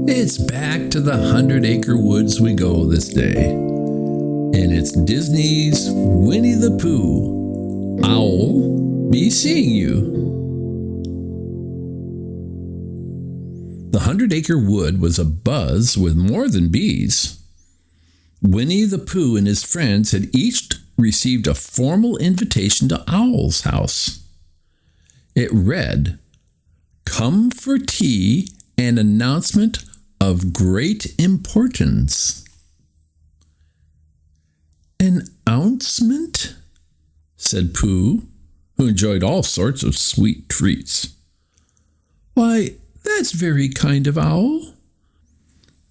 It's back to the 100-acre woods we go this day. And it's Disney's Winnie the Pooh. I'll be seeing you. The 100-acre wood was abuzz with more than bees. Winnie the Pooh and his friends had each received a formal invitation to Owl's house. It read, "Come for tea and announcement of great importance." "An announcement?" said Pooh, who enjoyed all sorts of sweet treats. "Why, that's very kind of Owl.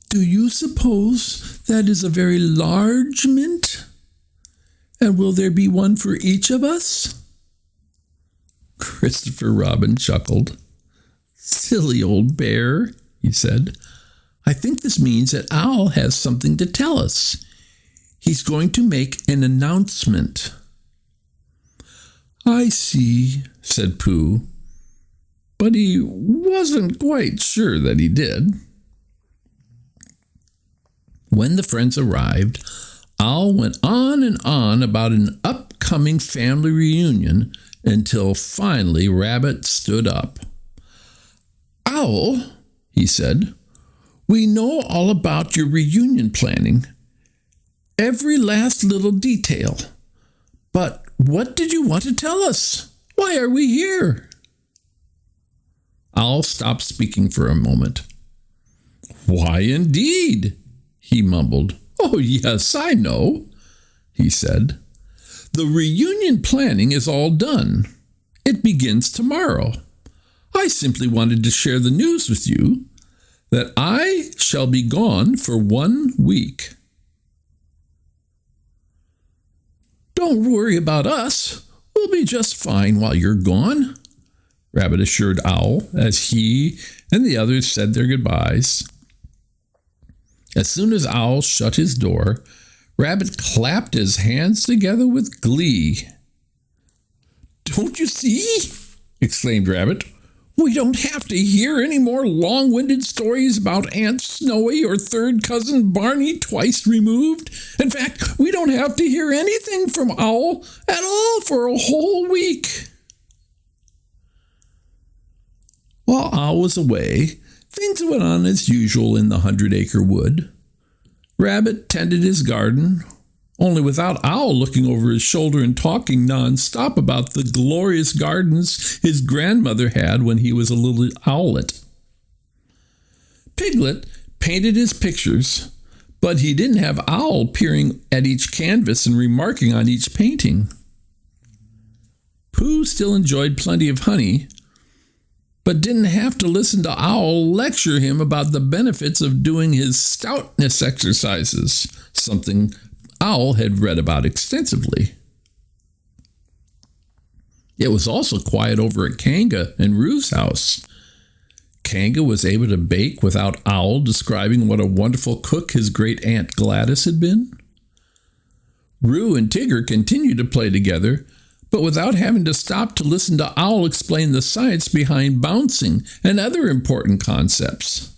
Do you suppose that is a very large mint? And will there be one for each of us?" Christopher Robin chuckled. "Silly old bear," he said. "I think this means that Owl has something to tell us. He's going to make an announcement." "I see," said Pooh, but he wasn't quite sure that he did. When the friends arrived, Owl went on and on about an upcoming family reunion until finally Rabbit stood up. "Owl," he said, "we know all about your reunion planning. Every last little detail. But what did you want to tell us? Why are we here?" Owl stopped speaking for a moment. "Why, indeed," he mumbled. "Oh, yes, I know," he said. "The reunion planning is all done. It begins tomorrow. I simply wanted to share the news with you that I shall be gone for 1 week. "Don't worry about us. We'll be just fine while you're gone," Rabbit assured Owl as he and the others said their goodbyes. As soon as Owl shut his door, Rabbit clapped his hands together with glee. "Don't you see?" exclaimed Rabbit. "We don't have to hear any more long-winded stories about Aunt Snowy or third cousin Barney twice removed. In fact, we don't have to hear anything from Owl at all for a whole week." While Owl was away, things went on as usual in the 100-acre wood. Rabbit tended his garden, only without Owl looking over his shoulder and talking non-stop about the glorious gardens his grandmother had when he was a little owlet. Piglet painted his pictures, but he didn't have Owl peering at each canvas and remarking on each painting. Pooh still enjoyed plenty of honey, but didn't have to listen to Owl lecture him about the benefits of doing his stoutness exercises, something Owl had read about extensively. It was also quiet over at Kanga and Rue's house. Kanga was able to bake without Owl describing what a wonderful cook his great-aunt Gladys had been. Rue and Tigger continued to play together, but without having to stop to listen to Owl explain the science behind bouncing and other important concepts.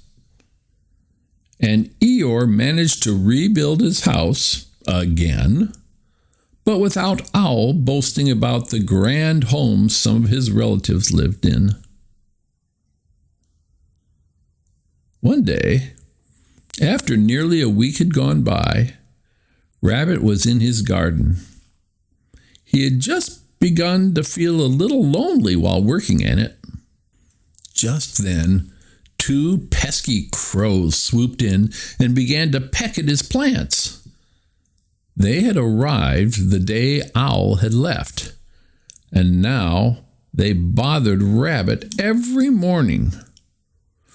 And Eeyore managed to rebuild his house again, but without Owl boasting about the grand homes some of his relatives lived in. One day, after nearly a week had gone by, Rabbit was in his garden. He had just begun to feel a little lonely while working in it. Just then, 2 pesky crows swooped in and began to peck at his plants. They had arrived the day Owl had left, and now they bothered Rabbit every morning.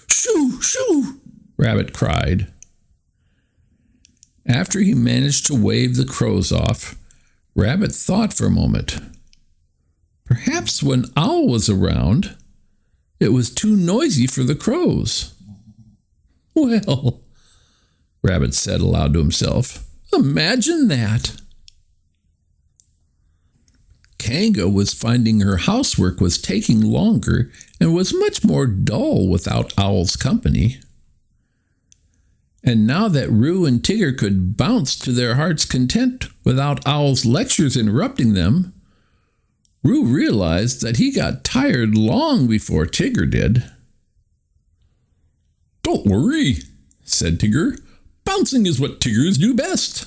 "Shoo, shoo!" Rabbit cried. After he managed to wave the crows off, Rabbit thought for a moment. Perhaps when Owl was around, it was too noisy for the crows. "Well," Rabbit said aloud to himself, "imagine that." Kanga was finding her housework was taking longer and was much more dull without Owl's company. And now that Roo and Tigger could bounce to their heart's content without Owl's lectures interrupting them, Roo realized that he got tired long before Tigger did. "Don't worry," said Tigger. "Bouncing is what Tiggers do best."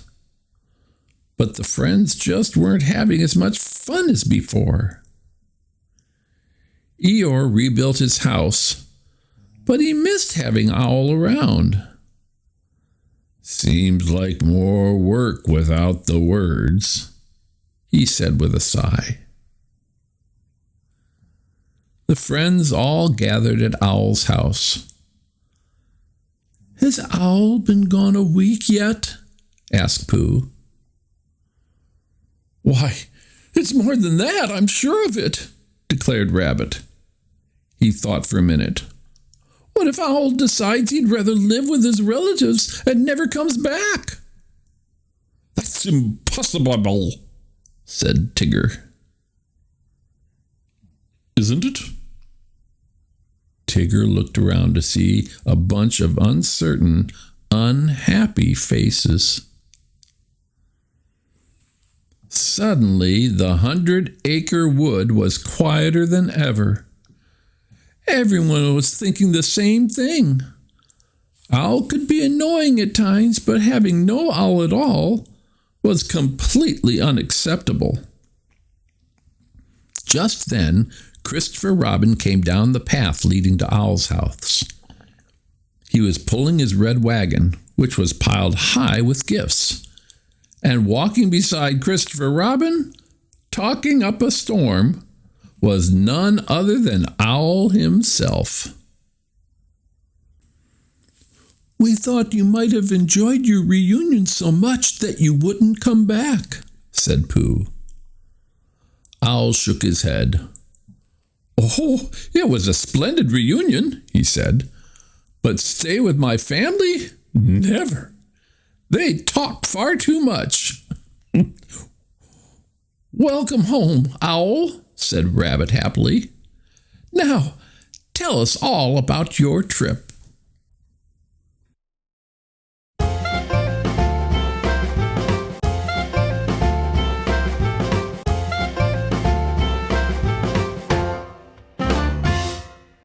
But the friends just weren't having as much fun as before. Eeyore rebuilt his house, but he missed having Owl around. "Seems like more work without the words," he said with a sigh. The friends all gathered at Owl's house. "Has Owl been gone a week yet?" asked Pooh. "Why, it's more than that, I'm sure of it," declared Rabbit. He thought for a minute. "What if Owl decides he'd rather live with his relatives and never comes back?" "That's impossible," said Tigger. "Isn't it?" Tigger looked around to see a bunch of uncertain, unhappy faces. Suddenly, the 100-acre wood was quieter than ever. Everyone was thinking the same thing. Owl could be annoying at times, but having no owl at all was completely unacceptable. Just then, Christopher Robin came down the path leading to Owl's house. He was pulling his red wagon, which was piled high with gifts, and walking beside Christopher Robin, talking up a storm, was none other than Owl himself. "We thought you might have enjoyed your reunion so much that you wouldn't come back," said Pooh. Owl shook his head. "Oh, it was a splendid reunion," he said. "But stay with my family? Never. They talk far too much." "Welcome home, Owl," said Rabbit happily. "Now, tell us all about your trip."